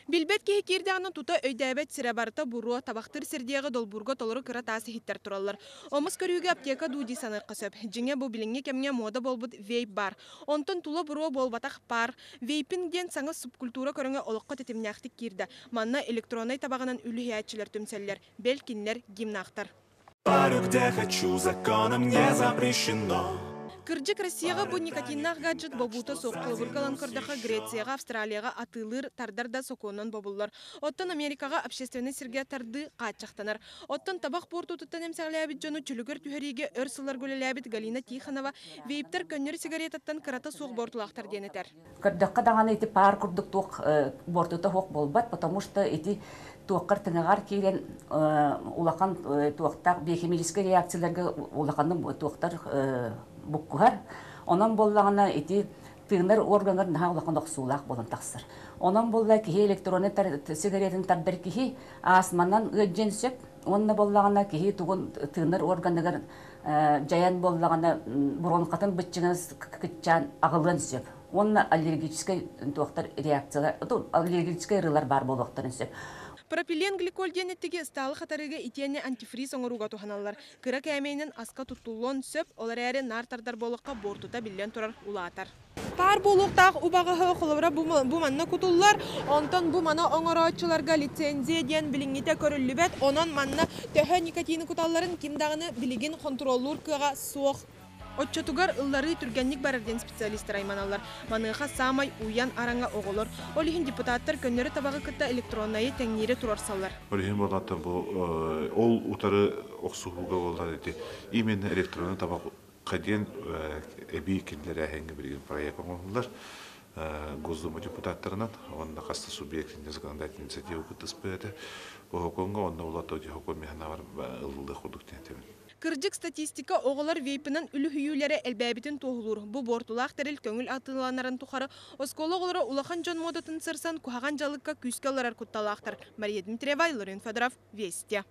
Билбет кеһи кирдәгәнен тута өйдәбәт сирәбарта буруа табактыр сирдәгә долбурга толоры кыра тасы хиттер тураллар. Омыс көрүгә аптека дуди саныр кысып. Җиңә бу билиңге кемгә мода болбут вейп бар. Онтон тула буруа болбатак пар. Вейпин ден саңа субкультура көрәңгә олыкка тетимнәхтик кирдә. Манна электронный табагынан үлүһәчләр төмсәлләр. Белкиннәр гимнахтар. Парю, где хочу, законом не запрещено. Кырджик Россияга бу никотиннах гаджет бобута соққылы бургалан көрдіға Грецияға, Австралияға атылыр тардарда соконан бобулар. Оттан Америкаға общественный сирге тарды қатчақтанар. Оттан табақ порту тұттан емсәғләбіт жону чүлігір түхериге өрсылар гөлеләбіт Галина Тиханова вейптер көннері сигаретаттан кырата соқ бортулақтар денетер. Көрдіққа дағаны еті пар күрдік тоқ бортута хоқ болбат, потому что еті туаққар тыңағар кейлен улақан туақтақ биохимический реакцияларға улақанның туақтар бұққығар. Онан боллағына еті тыңдар органдар наға улақан оқсулақ болын тақсыр. Онан болла кеге электронный сигаретін тардар кеге асманнан өджен сөп, онна боллағына кеге туғын тыңдар органдар жаян боллағына бұрын қатын бұтчыңыз күтчан ағылын сөп. Онна аллергический туақтар реакциялар, аллергический рылар бар болуқтарын сөп. Пропилен гликоль денеттеге сталы қатарыға итенне антифриз оңыруға туханалар. Кыра кәмейнен аска тұттулон сөп, олар әрі нартардар болыққа бортута білен тұрар улатар. Пар болуқтақ убағығы қолыбыра бұманна күтулар, онтан бұмана оңыраатчыларға лицензия ден біліңгете көрілі бәт, онан манна төхі никотины күталарын кимдағыны білігін контроллур кыға соқ. Отчотугар ыллары түргенник барарден специалистер айманалар. Маныға самай уян араңа оғылыр. Олихин депутаттар көннері табағы кытта электроннайы тәңнері турарсалар. Олихин болаттан ол утары оқсуғуға олар еті. Именно электронны табақ қаден әбей кендері әхенгі білген проект оңылар. Госдума депутаттарынан, онда қасты субъектінде законодательный инициатива күттіс бәді. Оғықонға онда олаты өте хоқон механавар ылылы құдықтен әтемін. Кырджик статистика оғылар вейпінін үлі хүйілері әлбәбітін тоғылыр. Бұ бортулақ тәріл көңіл атыланарын тұқары. Осколы оғылары улахан жон модатын сырсан күхаған жалыққа күске оларар күтталақтыр. Мария Дмитриева, Лорен Федоров, Вестия.